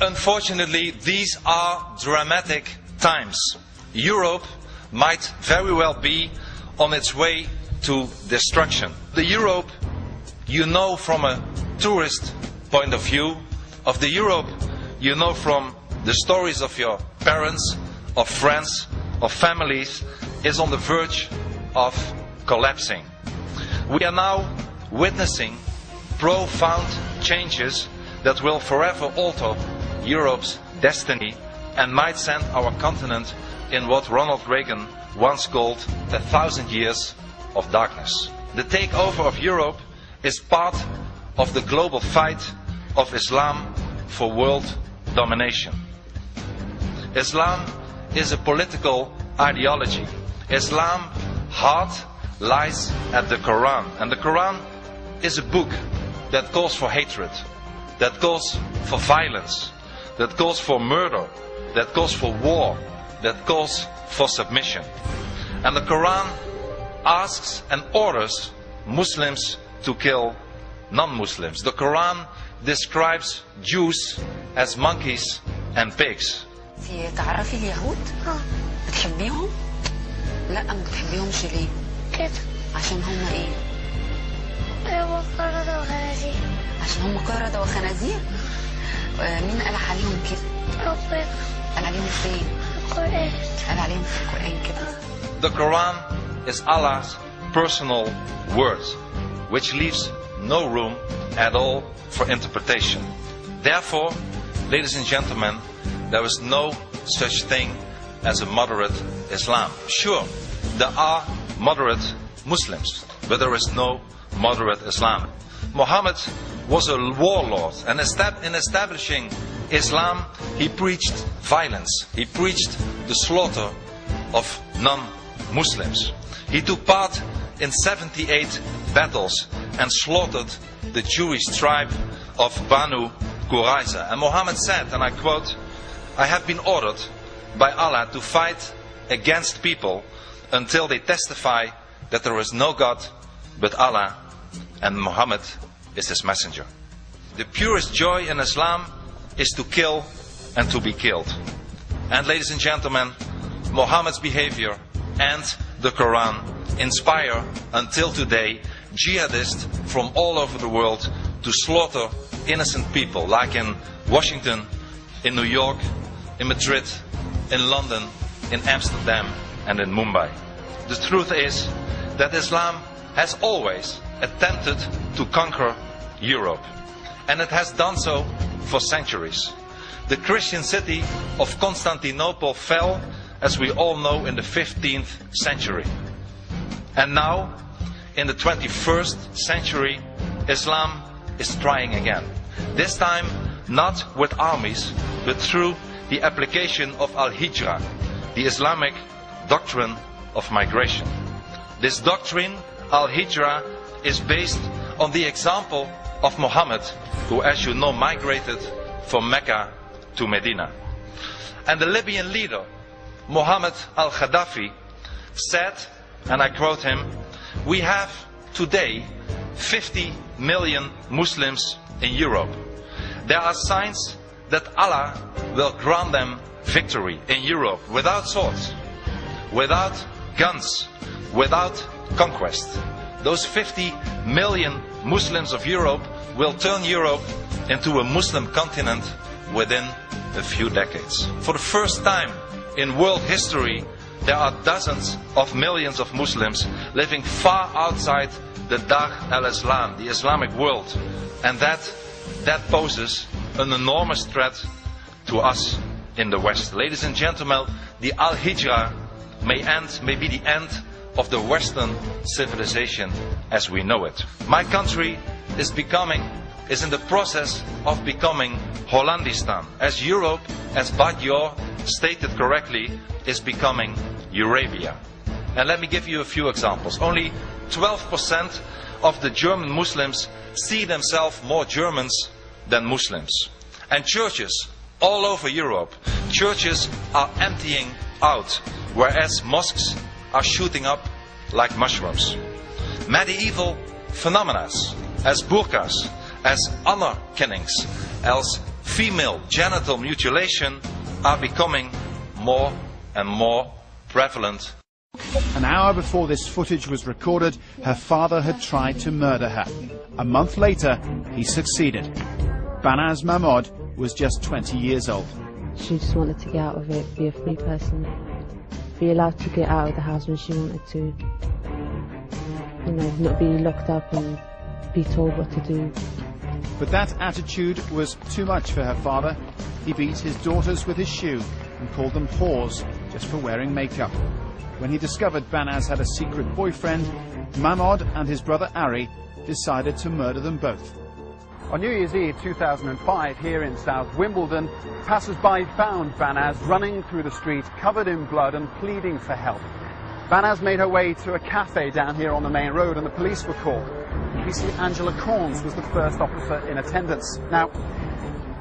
Unfortunately, these are dramatic times. Europe might very well be on its way to destruction. The Europe you know from a tourist point of view, of the Europe you know from the stories of your parents, of friends, of families, is on the verge of collapsing. We are now witnessing profound changes that will forever alter Europe's destiny and might send our continent in what Ronald Reagan once called 1,000 years of darkness. The takeover of Europe is part of the global fight of Islam for world domination. Islam is a political ideology. Islam's heart lies at the Quran, and the Quran is a book that calls for hatred, that calls for violence, that calls for murder, that calls for war, that calls for submission. And the Quran asks and orders Muslims to kill non-Muslims. The Quran describes Jews as monkeys and pigs. تعرفي اليهود؟ بتحبيهم؟ لا ما بتحبيهمش ليه؟ كده عشان هم ايه؟ هم قردة وخنازير. عشان هم قردة وخنازير؟ مين قال عليهم كده؟ ربنا. قال عليهم فين؟ القرآن. قال عليهم في القرآن كده. The Quran is Allah's personal word, which leaves no room at all for interpretation. Therefore, ladies and gentlemen, there is no such thing as a moderate Islam. Sure, there are moderate Muslims, but there is no moderate Islam. Muhammad was a warlord, and in establishing Islam, he preached violence. He preached the slaughter of non-Muslims. He took part in 78 battles and slaughtered the Jewish tribe of Banu Qurayza. And Muhammad said, and I quote, "I have been ordered by Allah to fight against people until they testify that there is no God but Allah and Muhammad is his messenger." The purest joy in Islam is to kill and to be killed. And ladies and gentlemen, Muhammad's behavior and the Quran inspire until today jihadists from all over the world to slaughter innocent people, like in Washington, in New York, in Madrid, in London, in Amsterdam and in Mumbai. The truth is that Islam has always attempted to conquer Europe, and it has done so for centuries. The Christian city of Constantinople fell, as we all know, in the 15th century. And now, in the 21st century, Islam is trying again. This time, not with armies, but through the application of Al-Hijra, the Islamic doctrine of migration. This doctrine, Al-Hijra, is based on the example of Muhammad, who, as you know, migrated from Mecca to Medina. And the Libyan leader, Muhammad al-Gaddafi, said, and I quote him, "We have today 50 million Muslims in Europe. There are signs that Allah will grant them victory in Europe without swords, without guns, without conquest. Those 50 million Muslims of Europe will turn Europe into a Muslim continent within a few decades." For the first time in world history, there are dozens of millions of Muslims living far outside the Dar al-Islam, the Islamic world, and that poses an enormous threat to us in the West. Ladies and gentlemen, the Al-Hijra may be the end of the Western civilization as we know it. My country is in the process of becoming Hollandistan, as Europe, as Badior stated correctly, is becoming Eurabia. And let me give you a few examples. Only 12% of the German Muslims see themselves more Germans than Muslims. And churches all over Europe, churches are emptying out, whereas mosques are shooting up like mushrooms. Medieval phenomena as burqas, as honor killings, as female genital mutilation are becoming more and more prevalent. An hour before this footage was recorded, her father had tried to murder her. A month later, he succeeded. Banaz Mahmoud was just 20 years old. She just wanted to get out of it, be a free person, be allowed to get out of the house when she wanted to. You know, not be locked up and be told what to do. But that attitude was too much for her father. He beat his daughters with his shoe and called them whores just for wearing makeup. When he discovered Banaz had a secret boyfriend, Mahmoud and his brother Ari decided to murder them both. On New Year's Eve 2005, here in South Wimbledon, passers-by found Banaz running through the street, covered in blood and pleading for help. Banaz made her way to a cafe down here on the main road and the police were called. PC Angela Corns was the first officer in attendance. Now,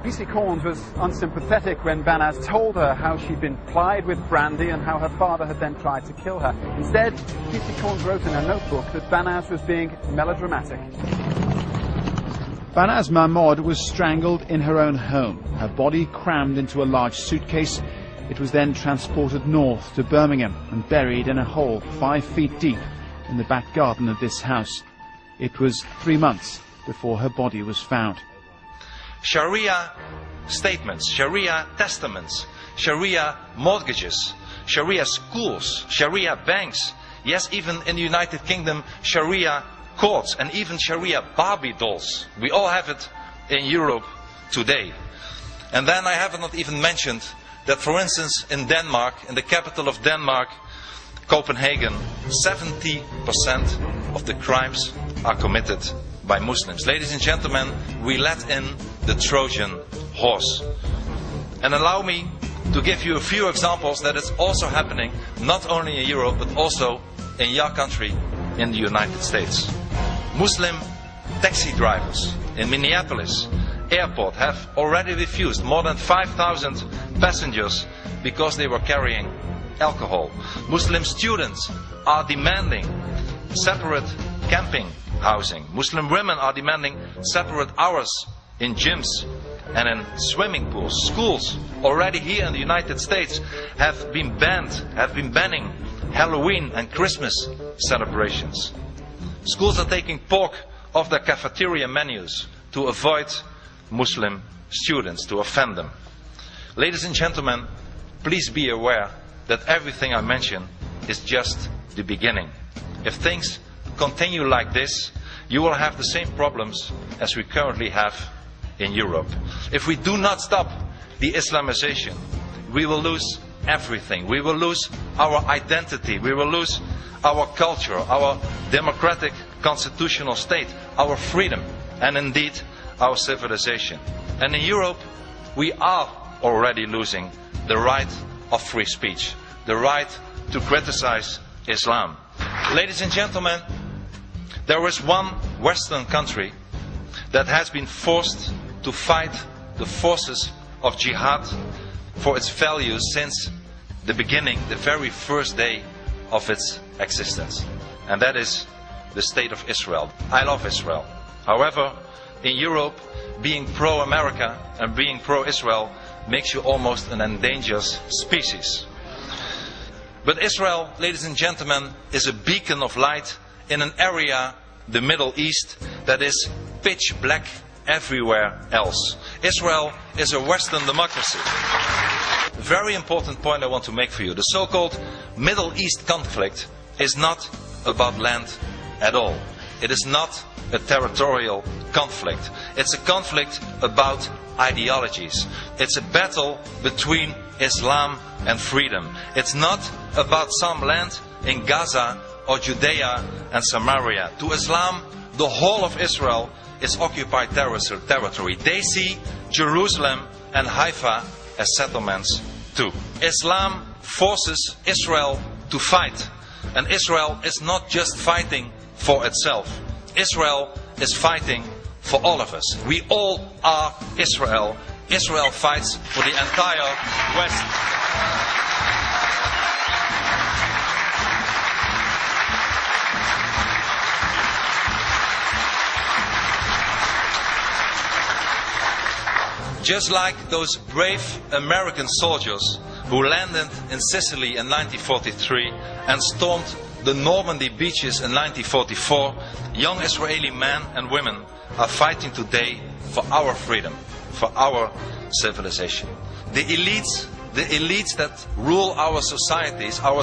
PC Corns was unsympathetic when Banaz told her how she'd been plied with brandy and how her father had then tried to kill her. Instead, PC Corns wrote in her notebook that Banaz was being melodramatic. Banaz Mahmoud was strangled in her own home, her body crammed into a large suitcase. It was then transported north to Birmingham and buried in a hole 5 feet deep in the back garden of this house. It was 3 months before her body was found. Sharia statements, Sharia testaments, Sharia mortgages, Sharia schools, Sharia banks, yes, even in the United Kingdom, Sharia courts and even Sharia Barbie dolls. We all have it in Europe today. And then I have not even mentioned that, for instance, in Denmark, in the capital of Denmark, Copenhagen, 70% of the crimes are committed by Muslims. Ladies and gentlemen, we let in the Trojan horse. And allow me to give you a few examples that it's also happening not only in Europe but also in your country, in the United States. Muslim taxi drivers in Minneapolis airport have already refused more than 5,000 passengers because they were carrying alcohol. Muslim students are demanding separate camping housing. Muslim women are demanding separate hours in gyms and in swimming pools. Schools already here in the United States have been banning Halloween and Christmas celebrations. Schools are taking pork off their cafeteria menus to avoid Muslim students, to offend them. Ladies and gentlemen, please be aware that everything I mention is just the beginning. If things continue like this, you will have the same problems as we currently have in Europe. If we do not stop the Islamization, we will lose everything. We will lose our identity. We will lose our culture, our democratic constitutional state, our freedom, and indeed our civilization. And in Europe, we are already losing the right of free speech, the right to criticize Islam. Ladies and gentlemen, there is one Western country that has been forced to fight the forces of jihad for its values since the beginning, the very first day of its existence. And that is the State of Israel. I love Israel. However, in Europe, being pro-America and being pro-Israel makes you almost an endangered species. But Israel, ladies and gentlemen, is a beacon of light in an area, the Middle East, that is pitch black everywhere else. Israel is a Western democracy. A very important point I want to make for you. The so-called Middle East conflict is not about land at all. It is not a territorial conflict. It's a conflict about ideologies. It's a battle between Islam and freedom. It's not about some land in Gaza or Judea and Samaria. To Islam, the whole of Israel is occupied territory. They see Jerusalem and Haifa as settlements too. Islam forces Israel to fight. And Israel is not just fighting for itself. Israel is fighting for all of us. We all are Israel. Israel fights for the entire West. Just like those brave American soldiers who landed in Sicily in 1943 and stormed the Normandy beaches in 1944, young Israeli men and women are fighting today for our freedom, for our civilization. The elites that rule our societies, our